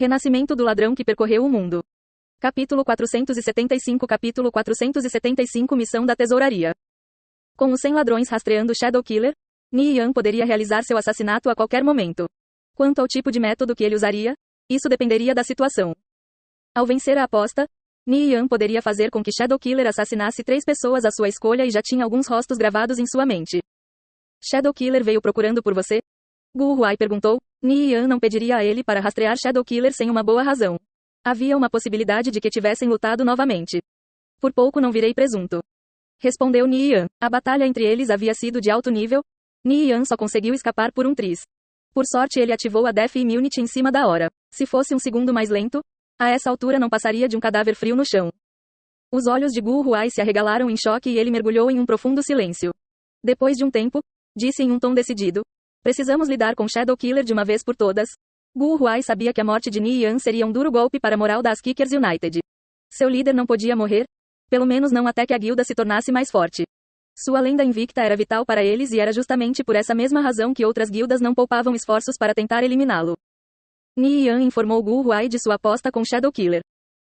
Renascimento do ladrão que percorreu o mundo. Capítulo 475 Missão da Tesouraria. Com os 100 ladrões rastreando Shadow Killer, Ni Yan poderia realizar seu assassinato a qualquer momento. Quanto ao tipo de método que ele usaria, isso dependeria da situação. Ao vencer a aposta, Ni Yan poderia fazer com que Shadow Killer assassinasse 3 pessoas à sua escolha e já tinha alguns rostos gravados em sua mente. Shadow Killer veio procurando por você? Gu Huai perguntou. Ni Yan não pediria a ele para rastrear Shadow Killer sem uma boa razão. Havia uma possibilidade de que tivessem lutado novamente. Por pouco não virei presunto. Respondeu Ni Yan. A batalha entre eles havia sido de alto nível. Ni Yan só conseguiu escapar por um triz. Por sorte ele ativou a Death Immunity em cima da hora. Se fosse um segundo mais lento, a essa altura não passaria de um cadáver frio no chão. Os olhos de Gu Huai se arregalaram em choque e ele mergulhou em um profundo silêncio. Depois de um tempo, disse em um tom decidido: precisamos lidar com Shadow Killer de uma vez por todas. Gu Huai sabia que a morte de Ni Yan seria um duro golpe para a moral das Kickers United. Seu líder não podia morrer, pelo menos não até que a guilda se tornasse mais forte. Sua lenda invicta era vital para eles e era justamente por essa mesma razão que outras guildas não poupavam esforços para tentar eliminá-lo. Ni Yan informou Gu Huai de sua aposta com Shadow Killer.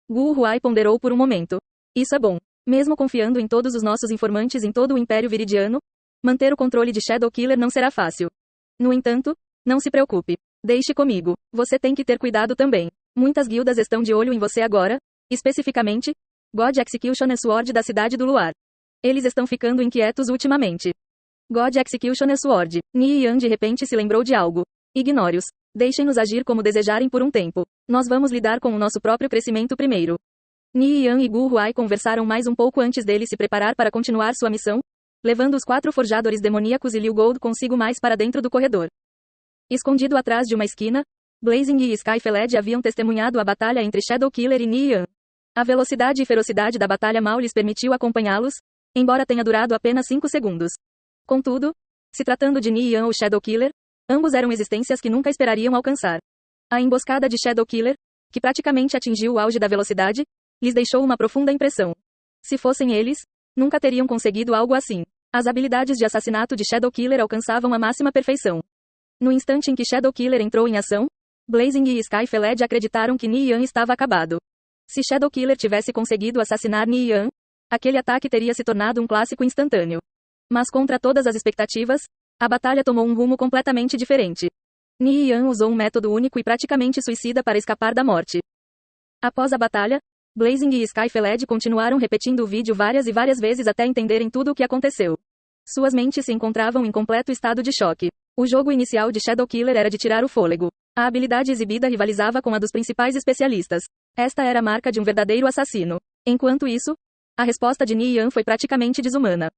Gu Huai ponderou por um momento. Isso é bom. Mesmo confiando em todos os nossos informantes em todo o Império Viridiano, manter o controle de Shadow Killer não será fácil. No entanto, não se preocupe. Deixe comigo. Você tem que ter cuidado também. Muitas guildas estão de olho em você agora, especificamente, God Executioner Sword da Cidade do Luar. Eles estão ficando inquietos ultimamente. God Executioner Sword. Ni Yan de repente se lembrou de algo. Ignore-os. Deixem-nos agir como desejarem por um tempo. Nós vamos lidar com o nosso próprio crescimento primeiro. Ni Yan e Gu Huai conversaram mais um pouco antes dele se preparar para continuar sua missão, levando os 4 forjadores demoníacos e Liu Gold consigo mais para dentro do corredor. Escondido atrás de uma esquina, Blazing e Skyfled haviam testemunhado a batalha entre Shadow Killer e Ni Yan. A velocidade e ferocidade da batalha mal lhes permitiu acompanhá-los, embora tenha durado apenas 5 segundos. Contudo, se tratando de Ni Yan ou Shadow Killer, ambos eram existências que nunca esperariam alcançar. A emboscada de Shadow Killer, que praticamente atingiu o auge da velocidade, lhes deixou uma profunda impressão. Se fossem eles, nunca teriam conseguido algo assim. As habilidades de assassinato de Shadow Killer alcançavam a máxima perfeição. No instante em que Shadow Killer entrou em ação, Blazing e Skyfled acreditaram que Ni Yan estava acabado. Se Shadow Killer tivesse conseguido assassinar Ni Yan, aquele ataque teria se tornado um clássico instantâneo. Mas contra todas as expectativas, a batalha tomou um rumo completamente diferente. Ni Yan usou um método único e praticamente suicida para escapar da morte. Após a batalha, Blazing e Skyfled continuaram repetindo o vídeo várias e várias vezes até entenderem tudo o que aconteceu. Suas mentes se encontravam em completo estado de choque. O jogo inicial de Shadow Killer era de tirar o fôlego. A habilidade exibida rivalizava com a dos principais especialistas. Esta era a marca de um verdadeiro assassino. Enquanto isso, a resposta de Ni Yan foi praticamente desumana.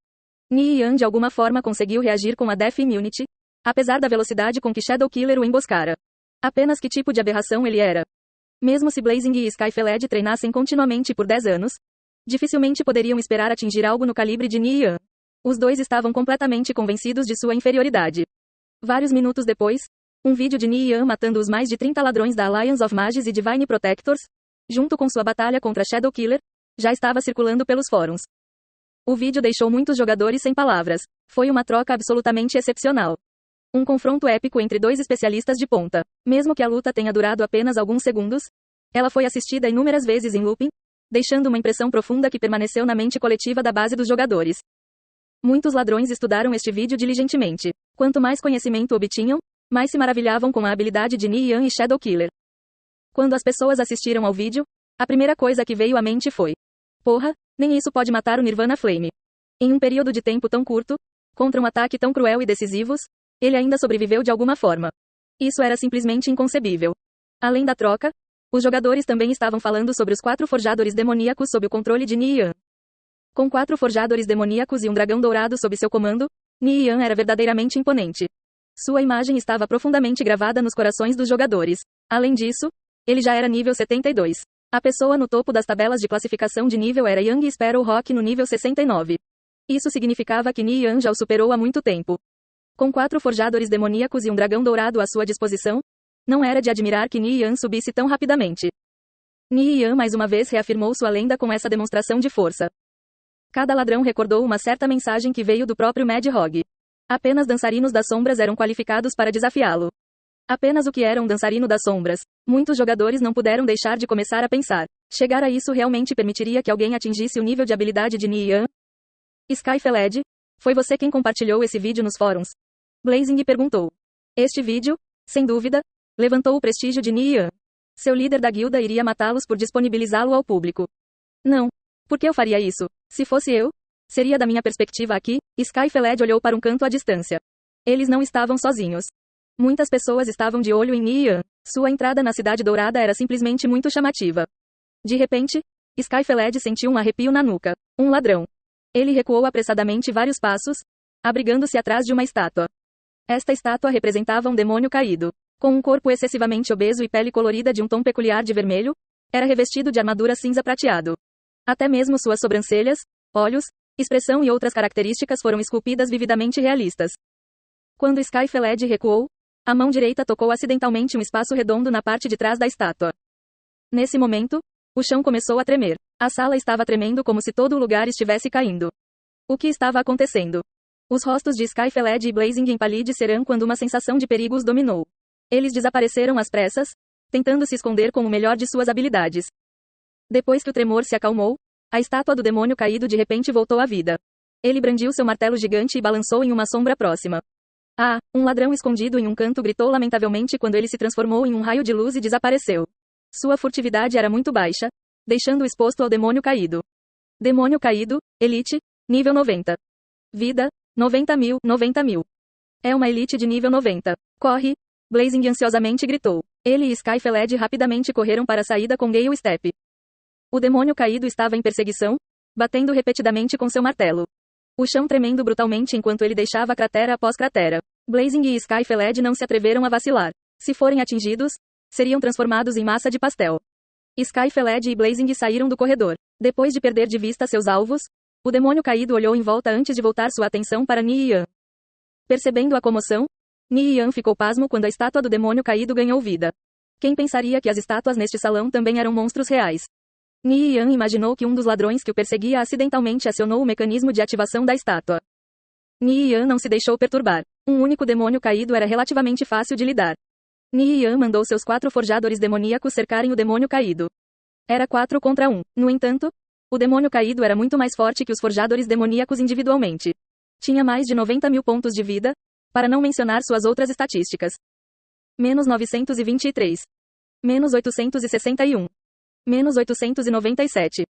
Ni Yan de alguma forma conseguiu reagir com a Death Immunity, apesar da velocidade com que Shadow Killer o emboscara. Apenas que tipo de aberração ele era? Mesmo se Blazing e Skyfled treinassem continuamente por 10 anos, dificilmente poderiam esperar atingir algo no calibre de Ni Yan. Os dois estavam completamente convencidos de sua inferioridade. Vários minutos depois, um vídeo de Ni Yan matando os mais de 30 ladrões da Alliance of Mages e Divine Protectors, junto com sua batalha contra Shadow Killer, já estava circulando pelos fóruns. O vídeo deixou muitos jogadores sem palavras. Foi uma troca absolutamente excepcional. Um confronto épico entre 2 especialistas de ponta. Mesmo que a luta tenha durado apenas alguns segundos, ela foi assistida inúmeras vezes em looping, deixando uma impressão profunda que permaneceu na mente coletiva da base dos jogadores. Muitos ladrões estudaram este vídeo diligentemente. Quanto mais conhecimento obtinham, mais se maravilhavam com a habilidade de Ni Yan e Shadow Killer. Quando as pessoas assistiram ao vídeo, a primeira coisa que veio à mente foi: porra, nem isso pode matar o Nirvana Flame. Em um período de tempo tão curto, contra um ataque tão cruel e decisivo, ele ainda sobreviveu de alguma forma. Isso era simplesmente inconcebível. Além da troca, os jogadores também estavam falando sobre os 4 forjadores demoníacos sob o controle de Ni Yan. Com 4 forjadores demoníacos e um dragão dourado sob seu comando, Ni Yan era verdadeiramente imponente. Sua imagem estava profundamente gravada nos corações dos jogadores. Além disso, ele já era nível 72. A pessoa no topo das tabelas de classificação de nível era Young Sparrow Rock no nível 69. Isso significava que Ni Yan já o superou há muito tempo. Com 4 forjadores demoníacos e um dragão dourado à sua disposição, não era de admirar que Ni Yan subisse tão rapidamente. Ni Yan mais uma vez reafirmou sua lenda com essa demonstração de força. Cada ladrão recordou uma certa mensagem que veio do próprio Mad Hog. Apenas dançarinos das sombras eram qualificados para desafiá-lo. Apenas o que era um dançarino das sombras. Muitos jogadores não puderam deixar de começar a pensar. Chegar a isso realmente permitiria que alguém atingisse o nível de habilidade de Nian? Skyfeled, foi você quem compartilhou esse vídeo nos fóruns? Blazing perguntou. Este vídeo, sem dúvida, levantou o prestígio de Nian. Seu líder da guilda iria matá-los por disponibilizá-lo ao público. Não. Por que eu faria isso? Se fosse eu, seria da minha perspectiva aqui. Skyfeled olhou para um canto à distância. Eles não estavam sozinhos. Muitas pessoas estavam de olho em Nian. Sua entrada na Cidade Dourada era simplesmente muito chamativa. De repente, Skyfeled sentiu um arrepio na nuca. Um ladrão. Ele recuou apressadamente vários passos, abrigando-se atrás de uma estátua. Esta estátua representava um demônio caído. Com um corpo excessivamente obeso e pele colorida de um tom peculiar de vermelho, era revestido de armadura cinza prateado. Até mesmo suas sobrancelhas, olhos, expressão e outras características foram esculpidas vividamente realistas. Quando Skyfeled recuou, a mão direita tocou acidentalmente um espaço redondo na parte de trás da estátua. Nesse momento, o chão começou a tremer. A sala estava tremendo como se todo o lugar estivesse caindo. O que estava acontecendo? Os rostos de Skyfeled e Blazing empalideceram quando uma sensação de perigo os dominou. Eles desapareceram às pressas, tentando se esconder com o melhor de suas habilidades. Depois que o tremor se acalmou, a estátua do demônio caído de repente voltou à vida. Ele brandiu seu martelo gigante e balançou em uma sombra próxima. Ah, um ladrão escondido em um canto gritou lamentavelmente quando ele se transformou em um raio de luz e desapareceu. Sua furtividade era muito baixa, deixando-o exposto ao demônio caído. Demônio caído, Elite, nível 90. Vida, 90.000, 90.000. É uma elite de nível 90. Corre! Blazing ansiosamente gritou. Ele e Skyfeled rapidamente correram para a saída com Gale Step. O demônio caído estava em perseguição, batendo repetidamente com seu martelo. O chão tremendo brutalmente enquanto ele deixava cratera após cratera. Blazing e Skyfeled não se atreveram a vacilar. Se forem atingidos, seriam transformados em massa de pastel. Skyfeled e Blazing saíram do corredor. Depois de perder de vista seus alvos, o demônio caído olhou em volta antes de voltar sua atenção para Nian. Percebendo a comoção, Nian ficou pasmo quando a estátua do demônio caído ganhou vida. Quem pensaria que as estátuas neste salão também eram monstros reais? Nian imaginou que um dos ladrões que o perseguia acidentalmente acionou o mecanismo de ativação da estátua. Nian não se deixou perturbar. Um único demônio caído era relativamente fácil de lidar. Nian mandou seus 4 forjadores demoníacos cercarem o demônio caído. Era 4 contra 1. No entanto, o demônio caído era muito mais forte que os forjadores demoníacos individualmente. Tinha mais de 90.000 pontos de vida, para não mencionar suas outras estatísticas. Menos 923. Menos 861. Menos 897.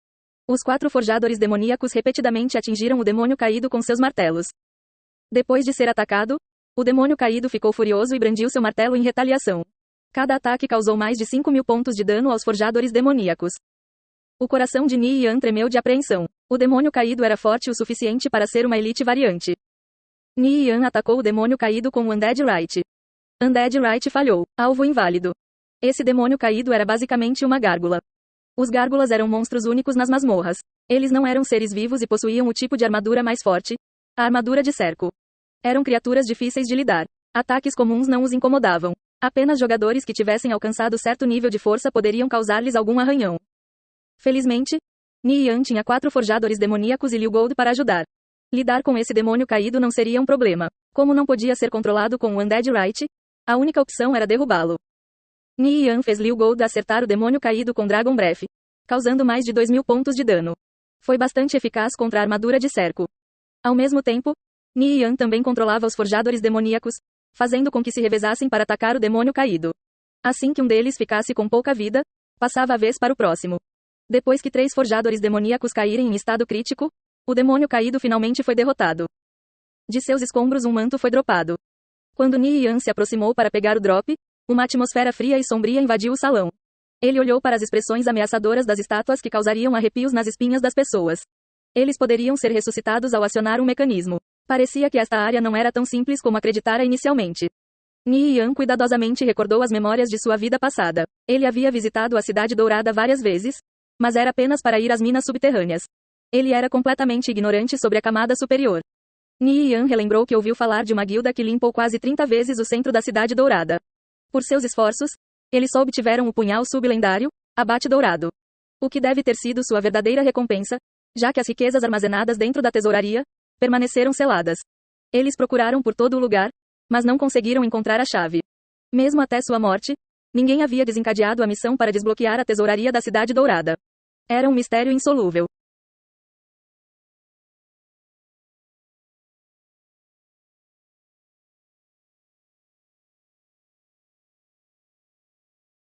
Os 4 forjadores demoníacos repetidamente atingiram o demônio caído com seus martelos. Depois de ser atacado, o demônio caído ficou furioso e brandiu seu martelo em retaliação. Cada ataque causou mais de 5.000 pontos de dano aos forjadores demoníacos. O coração de Nian tremeu de apreensão. O demônio caído era forte o suficiente para ser uma elite variante. Nian atacou o demônio caído com o Undead Right. Undead Right falhou. Alvo inválido. Esse demônio caído era basicamente uma gárgula. Os gárgulas eram monstros únicos nas masmorras. Eles não eram seres vivos e possuíam o tipo de armadura mais forte, a armadura de cerco. Eram criaturas difíceis de lidar. Ataques comuns não os incomodavam. Apenas jogadores que tivessem alcançado certo nível de força poderiam causar-lhes algum arranhão. Felizmente, Nian tinha 4 forjadores demoníacos e Liu Gold para ajudar. Lidar com esse demônio caído não seria um problema. Como não podia ser controlado com o Undead Right, a única opção era derrubá-lo. Nian fez Liu Gold acertar o demônio caído com Dragon Breath, causando mais de 2.000 pontos de dano. Foi bastante eficaz contra a armadura de cerco. Ao mesmo tempo, Nian também controlava os forjadores demoníacos, fazendo com que se revezassem para atacar o demônio caído. Assim que um deles ficasse com pouca vida, passava a vez para o próximo. Depois que 3 forjadores demoníacos caírem em estado crítico, o demônio caído finalmente foi derrotado. De seus escombros um manto foi dropado. Quando Nian se aproximou para pegar o drop, uma atmosfera fria e sombria invadiu o salão. Ele olhou para as expressões ameaçadoras das estátuas que causariam arrepios nas espinhas das pessoas. Eles poderiam ser ressuscitados ao acionar um mecanismo. Parecia que esta área não era tão simples como acreditara inicialmente. Nian cuidadosamente recordou as memórias de sua vida passada. Ele havia visitado a Cidade Dourada várias vezes, mas era apenas para ir às minas subterrâneas. Ele era completamente ignorante sobre a camada superior. Nian relembrou que ouviu falar de uma guilda que limpou quase 30 vezes o centro da Cidade Dourada. Por seus esforços, eles só obtiveram o punhal sublendário, Abate Dourado. O que deve ter sido sua verdadeira recompensa, já que as riquezas armazenadas dentro da tesouraria permaneceram seladas. Eles procuraram por todo o lugar, mas não conseguiram encontrar a chave. Mesmo até sua morte, ninguém havia desencadeado a missão para desbloquear a tesouraria da Cidade Dourada. Era um mistério insolúvel.